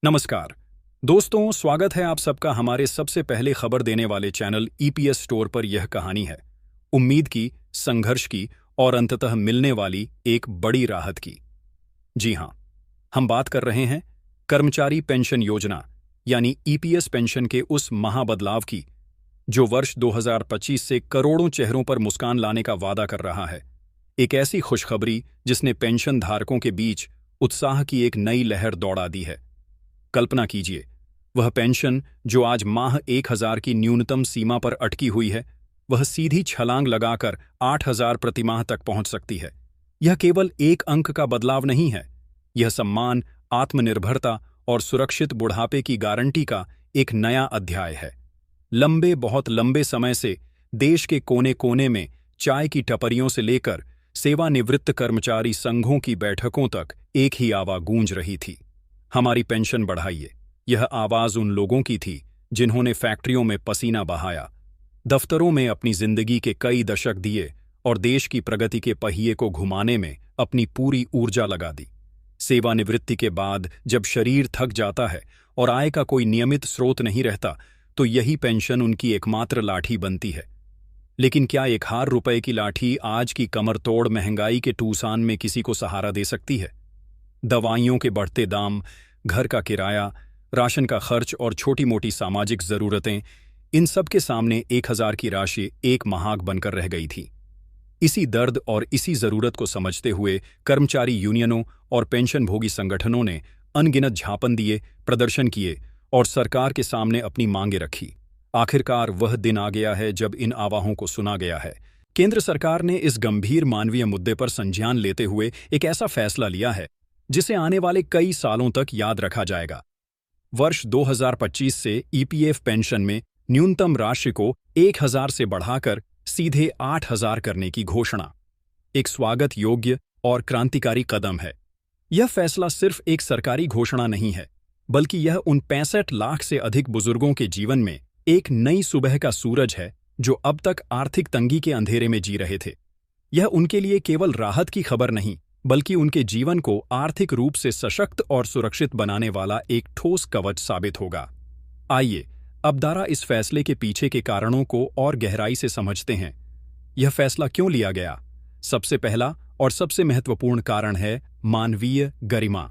नमस्कार दोस्तों, स्वागत है आप सबका हमारे सबसे पहले खबर देने वाले चैनल ईपीएस स्टोर पर। यह कहानी है उम्मीद की, संघर्ष की और अंततः मिलने वाली एक बड़ी राहत की। जी हां, हम बात कर रहे हैं कर्मचारी पेंशन योजना यानी ईपीएस पेंशन के उस महाबदलाव की जो वर्ष 2025 से करोड़ों चेहरों पर मुस्कान लाने का वादा कर रहा है। एक ऐसी खुशखबरी जिसने पेंशन धारकों के बीच उत्साह की एक नई लहर दौड़ा दी है। कल्पना कीजिए, वह पेंशन जो आज माह 1000 की न्यूनतम सीमा पर अटकी हुई है, वह सीधी छलांग लगाकर 8000 प्रतिमाह तक पहुंच सकती है। यह केवल एक अंक का बदलाव नहीं है, यह सम्मान, आत्मनिर्भरता और सुरक्षित बुढ़ापे की गारंटी का एक नया अध्याय है। बहुत लंबे समय से देश के कोने कोने में चाय की टपरियों से लेकर सेवानिवृत्त कर्मचारी संघों की बैठकों तक एक ही आवाज गूंज रही थी, हमारी पेंशन बढ़ाइए। यह आवाज उन लोगों की थी जिन्होंने फैक्ट्रियों में पसीना बहाया, दफ्तरों में अपनी जिंदगी के कई दशक दिए और देश की प्रगति के पहिए को घुमाने में अपनी पूरी ऊर्जा लगा दी। सेवानिवृत्ति के बाद जब शरीर थक जाता है और आय का कोई नियमित स्रोत नहीं रहता, तो यही पेंशन उनकी एकमात्र लाठी बनती है। लेकिन क्या 1000 रुपए की लाठी आज की कमरतोड़ महंगाई के टूसान में किसी को सहारा दे सकती है? दवाइयों के बढ़ते दाम, घर का किराया, राशन का खर्च और छोटी मोटी सामाजिक जरूरतें, इन सब के सामने 1000 की राशि एक महाग बनकर रह गई थी। इसी दर्द और इसी जरूरत को समझते हुए कर्मचारी यूनियनों और पेंशनभोगी संगठनों ने अनगिनत झापन दिए, प्रदर्शन किए और सरकार के सामने अपनी मांगें रखी। आखिरकार वह दिन आ गया है जब इन आवाहों को सुना गया है। केंद्र सरकार ने इस गंभीर मानवीय मुद्दे पर संज्ञान लेते हुए एक ऐसा फैसला लिया है जिसे आने वाले कई सालों तक याद रखा जाएगा। वर्ष 2025 से ईपीएफ पेंशन में न्यूनतम राशि को 1000 से बढ़ाकर सीधे 8000 करने की घोषणा एक स्वागत योग्य और क्रांतिकारी कदम है। यह फैसला सिर्फ एक सरकारी घोषणा नहीं है, बल्कि यह उन 65 लाख से अधिक बुजुर्गों के जीवन में एक नई सुबह का सूरज है जो अब तक आर्थिक तंगी के अंधेरे में जी रहे थे। यह उनके लिए केवल राहत की खबर नहीं, बल्कि उनके जीवन को आर्थिक रूप से सशक्त और सुरक्षित बनाने वाला एक ठोस कवच साबित होगा। आइए अब दारा इस फैसले के पीछे के कारणों को और गहराई से समझते हैं। यह फैसला क्यों लिया गया? सबसे पहला और सबसे महत्वपूर्ण कारण है मानवीय गरिमा।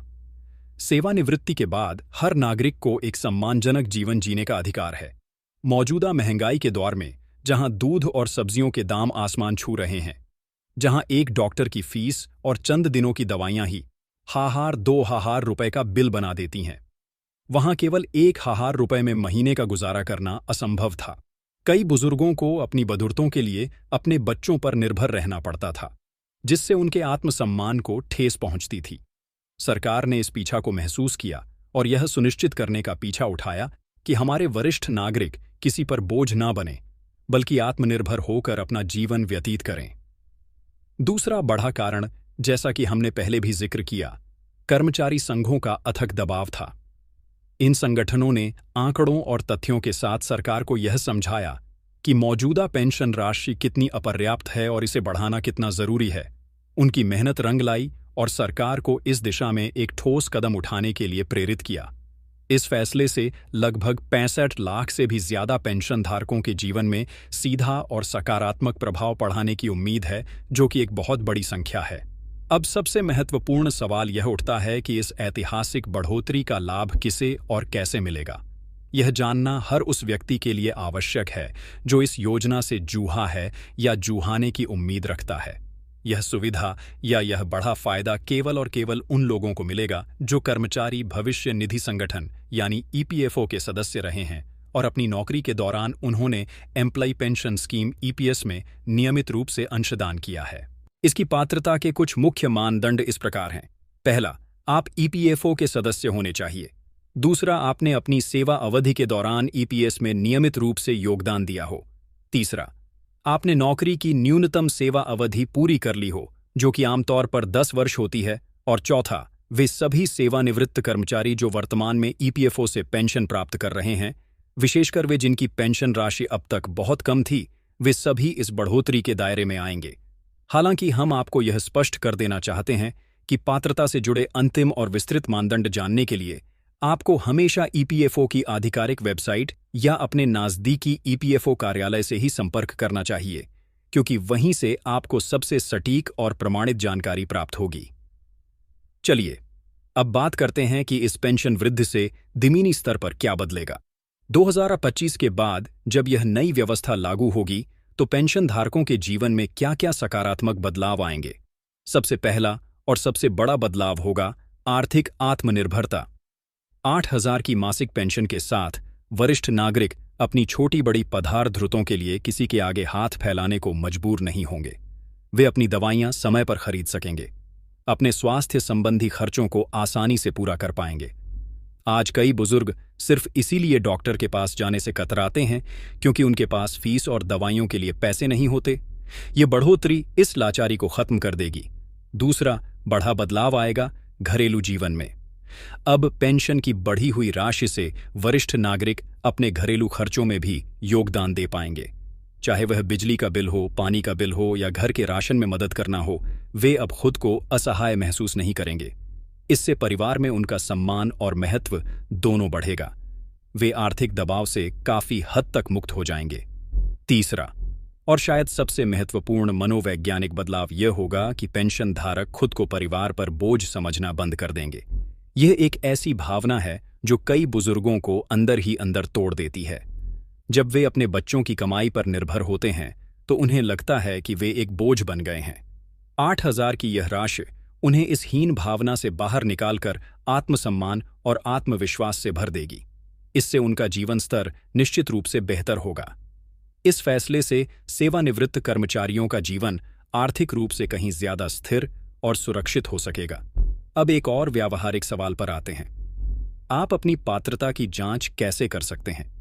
सेवानिवृत्ति के बाद हर नागरिक को एक सम्मानजनक जीवन जीने का अधिकार है। मौजूदा महंगाई के दौर में, जहां दूध और सब्जियों के दाम आसमान छू रहे हैं, जहां एक डॉक्टर की फीस और चंद दिनों की दवाइयां ही 1000-2000 रुपए का बिल बना देती हैं, वहां केवल 1000 रुपए में महीने का गुजारा करना असंभव था। कई बुजुर्गों को अपनी बदौलतों के लिए अपने बच्चों पर निर्भर रहना पड़ता था, जिससे उनके आत्मसम्मान को ठेस पहुंचती थी। सरकार ने इस पीछा को महसूस किया और यह सुनिश्चित करने का पीछा उठाया कि हमारे वरिष्ठ नागरिक किसी पर बोझ ना बने, बल्कि आत्मनिर्भर होकर अपना जीवन व्यतीत करें। दूसरा बड़ा कारण, जैसा कि हमने पहले भी जिक्र किया, कर्मचारी संघों का अथक दबाव था। इन संगठनों ने आंकड़ों और तथ्यों के साथ सरकार को यह समझाया कि मौजूदा पेंशन राशि कितनी अपर्याप्त है और इसे बढ़ाना कितना जरूरी है। उनकी मेहनत रंग लाई और सरकार को इस दिशा में एक ठोस कदम उठाने के लिए प्रेरित किया। इस फैसले से लगभग 65 लाख से भी ज्यादा पेंशन धारकों के जीवन में सीधा और सकारात्मक प्रभाव पड़ाने की उम्मीद है, जो कि एक बहुत बड़ी संख्या है। अब सबसे महत्वपूर्ण सवाल यह उठता है कि इस ऐतिहासिक बढ़ोतरी का लाभ किसे और कैसे मिलेगा। यह जानना हर उस व्यक्ति के लिए आवश्यक है जो इस योजना से जूहा है या जूहाने की उम्मीद रखता है। यह सुविधा या यह बड़ा फायदा केवल और केवल उन लोगों को मिलेगा जो कर्मचारी भविष्य निधि संगठन यानी ईपीएफओ के सदस्य रहे हैं और अपनी नौकरी के दौरान उन्होंने एम्प्लॉय पेंशन स्कीम ईपीएस में नियमित रूप से अंशदान किया है। इसकी पात्रता के कुछ मुख्य मानदंड इस प्रकार हैं। पहला, आप ईपीएफओ के सदस्य होने चाहिए। दूसरा, आपने अपनी सेवा अवधि के दौरान ईपीएस में नियमित रूप से योगदान दिया हो। तीसरा, आपने नौकरी की न्यूनतम सेवा अवधि पूरी कर ली हो, जो कि आमतौर पर 10 वर्ष होती है। और चौथा, वे सभी सेवानिवृत्त कर्मचारी जो वर्तमान में ईपीएफओ से पेंशन प्राप्त कर रहे हैं, विशेषकर वे जिनकी पेंशन राशि अब तक बहुत कम थी, वे सभी इस बढ़ोतरी के दायरे में आएंगे। हालांकि हम आपको यह स्पष्ट कर देना चाहते हैं कि पात्रता से जुड़े अंतिम और विस्तृत मानदंड जानने के लिए आपको हमेशा ईपीएफओ की आधिकारिक वेबसाइट या अपने नज़दीकी ईपीएफओ कार्यालय से ही संपर्क करना चाहिए, क्योंकि वहीं से आपको सबसे सटीक और प्रमाणित जानकारी प्राप्त होगी। चलिए, अब बात करते हैं कि इस पेंशन वृद्धि से जमीनी स्तर पर क्या बदलेगा। 2025 के बाद जब यह नई व्यवस्था लागू होगी, तो पेंशन धारकों के जीवन में क्या-क्या सकारात्मक बदलाव आएंगे। सबसे पहला और सबसे बड़ा बदलाव होगा आर्थिक आत्मनिर्भरता। 8,000 की मासिक पेंशन के साथ वरिष्ठ नागरिक अपनी छोटी बड़ी पधार ध्रुतों के लिए किसी के आगे हाथ फैलाने को मजबूर नहीं होंगे। वे अपनी दवाइयां समय पर खरीद सकेंगे, अपने स्वास्थ्य संबंधी खर्चों को आसानी से पूरा कर पाएंगे। आज कई बुजुर्ग सिर्फ इसीलिए डॉक्टर के पास जाने से कतराते हैं क्योंकि उनके पास फीस और दवाइयों के लिए पैसे नहीं होते। ये बढ़ोतरी इस लाचारी को खत्म कर देगी। दूसरा बड़ा बदलाव आएगा घरेलू जीवन में। अब पेंशन की बढ़ी हुई राशि से वरिष्ठ नागरिक अपने घरेलू खर्चों में भी योगदान दे पाएंगे। चाहे वह बिजली का बिल हो, पानी का बिल हो या घर के राशन में मदद करना हो, वे अब खुद को असहाय महसूस नहीं करेंगे। इससे परिवार में उनका सम्मान और महत्व दोनों बढ़ेगा। वे आर्थिक दबाव से काफी हद तक मुक्त हो जाएंगे। तीसरा और शायद सबसे महत्वपूर्ण मनोवैज्ञानिक बदलाव यह होगा कि पेंशन धारक खुद को परिवार पर बोझ समझना बंद कर देंगे। यह एक ऐसी भावना है जो कई बुजुर्गों को अंदर ही अंदर तोड़ देती है। जब वे अपने बच्चों की कमाई पर निर्भर होते हैं तो उन्हें लगता है कि वे एक बोझ बन गए हैं। 8,000 की यह राशि उन्हें इस हीन भावना से बाहर निकालकर आत्मसम्मान और आत्मविश्वास से भर देगी। इससे उनका जीवन स्तर निश्चित रूप से बेहतर होगा। इस फैसले से सेवानिवृत्त कर्मचारियों का जीवन आर्थिक रूप से कहीं ज्यादा स्थिर और सुरक्षित हो सकेगा। अब एक और व्यावहारिक सवाल पर आते हैं। आप अपनी पात्रता की जांच कैसे कर सकते हैं?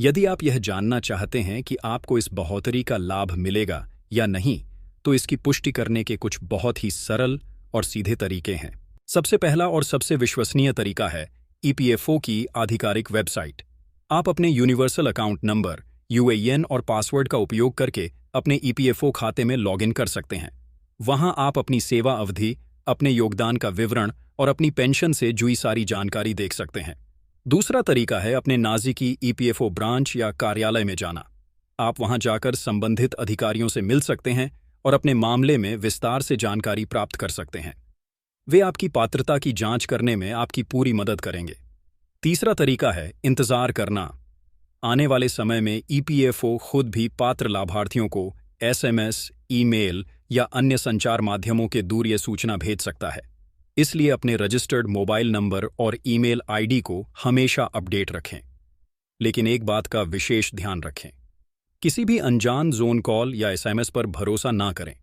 यदि आप यह जानना चाहते हैं कि आपको इस बढ़ोतरी का लाभ मिलेगा या नहीं, तो इसकी पुष्टि करने के कुछ बहुत ही सरल और सीधे तरीके हैं। सबसे पहला और सबसे विश्वसनीय तरीका है ईपीएफओ की आधिकारिक वेबसाइट। आप अपने यूनिवर्सल अकाउंट नंबर, यूएएन और पासवर्ड का उपयोग करके अपने ईपीएफओ खाते में लॉगिन कर सकते हैं। वहां आप अपनी सेवा अवधि, अपने योगदान का विवरण और अपनी पेंशन से जुड़ी सारी जानकारी देख सकते हैं। दूसरा तरीका है अपने नज़दीकी ईपीएफओ ब्रांच या कार्यालय में जाना। आप वहां जाकर संबंधित अधिकारियों से मिल सकते हैं और अपने मामले में विस्तार से जानकारी प्राप्त कर सकते हैं। वे आपकी पात्रता की जांच करने में आपकी पूरी मदद करेंगे। तीसरा तरीका है इंतजार करना। आने वाले समय में ईपीएफओ खुद भी पात्र लाभार्थियों को एसएमएस, ईमेल या अन्य संचार माध्यमों के दूरिये सूचना भेज सकता है। इसलिए अपने रजिस्टर्ड मोबाइल नंबर और ईमेल आईडी को हमेशा अपडेट रखें। लेकिन एक बात का विशेष ध्यान रखें, किसी भी अनजान ज़ोन कॉल या एसएमएस पर भरोसा ना करें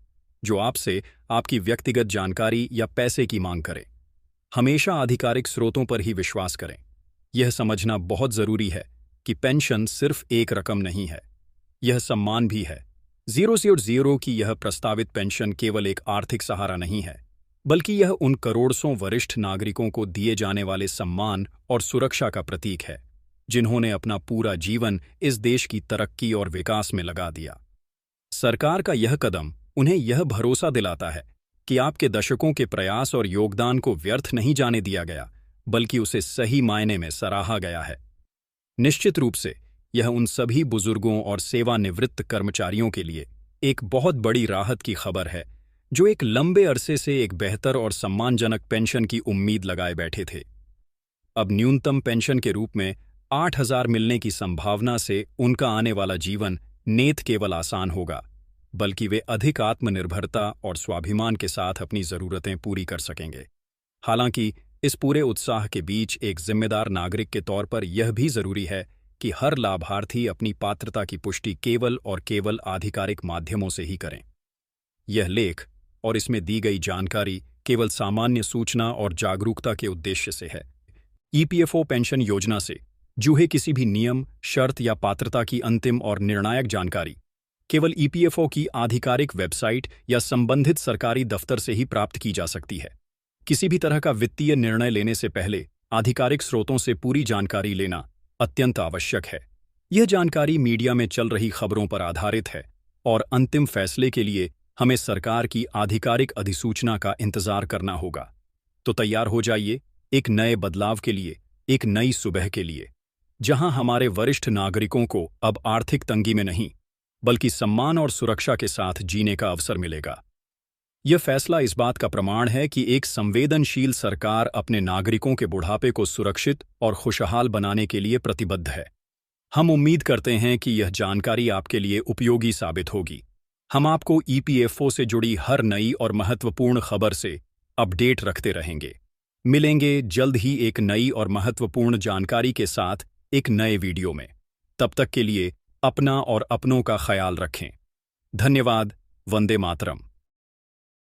जो आपसे आपकी व्यक्तिगत जानकारी या पैसे की मांग करे। हमेशा आधिकारिक स्रोतों पर ही विश्वास करें। यह समझना बहुत जरूरी है कि पेंशन सिर्फ एक रकम नहीं है, यह सम्मान भी है। 000 की यह प्रस्तावित पेंशन केवल एक आर्थिक सहारा नहीं है, बल्कि यह उन करोड़ों वरिष्ठ नागरिकों को दिए जाने वाले सम्मान और सुरक्षा का प्रतीक है जिन्होंने अपना पूरा जीवन इस देश की तरक्की और विकास में लगा दिया। सरकार का यह कदम उन्हें यह भरोसा दिलाता है कि आपके दशकों के प्रयास और योगदान को व्यर्थ नहीं जाने दिया गया, बल्कि उसे सही मायने में सराहा गया है। निश्चित रूप से यह उन सभी बुजुर्गों और सेवानिवृत्त कर्मचारियों के लिए एक बहुत बड़ी राहत की खबर है जो एक लंबे अरसे से एक बेहतर और सम्मानजनक पेंशन की उम्मीद लगाए बैठे थे। अब न्यूनतम पेंशन के रूप में 8,000 मिलने की संभावना से उनका आने वाला जीवन नेत केवल आसान होगा, बल्कि वे अधिक आत्मनिर्भरता और स्वाभिमान के साथ अपनी जरूरतें पूरी कर सकेंगे। हालांकि इस पूरे उत्साह के बीच एक जिम्मेदार नागरिक के तौर पर यह भी जरूरी है कि हर लाभार्थी अपनी पात्रता की पुष्टि केवल और केवल आधिकारिक माध्यमों से ही करें। यह लेख और इसमें दी गई जानकारी केवल सामान्य सूचना और जागरूकता के उद्देश्य से है। ईपीएफओ पेंशन योजना से जुड़े किसी भी नियम, शर्त या पात्रता की अंतिम और निर्णायक जानकारी केवल ईपीएफओ की आधिकारिक वेबसाइट या संबंधित सरकारी दफ्तर से ही प्राप्त की जा सकती है। किसी भी तरह का वित्तीय निर्णय लेने से पहले आधिकारिक स्रोतों से पूरी जानकारी लेना अत्यंत आवश्यक है। यह जानकारी मीडिया में चल रही खबरों पर आधारित है और अंतिम फैसले के लिए हमें सरकार की आधिकारिक अधिसूचना का इंतजार करना होगा। तो तैयार हो जाइए एक नए बदलाव के लिए एक नई सुबह के लिए, जहां हमारे वरिष्ठ नागरिकों को अब आर्थिक तंगी में नहीं, बल्कि सम्मान और सुरक्षा के साथ जीने का अवसर मिलेगा। यह फैसला इस बात का प्रमाण है कि एक संवेदनशील सरकार अपने नागरिकों के बुढ़ापे को सुरक्षित और खुशहाल बनाने के लिए प्रतिबद्ध है। हम उम्मीद करते हैं कि यह जानकारी आपके लिए उपयोगी साबित होगी। हम आपको ईपीएफओ से जुड़ी हर नई और महत्वपूर्ण खबर से अपडेट रखते रहेंगे। मिलेंगे जल्द ही एक नई और महत्वपूर्ण जानकारी के साथ एक नए वीडियो में। तब तक के लिए अपना और अपनों का ख्याल रखें। धन्यवाद। वंदे मातरम।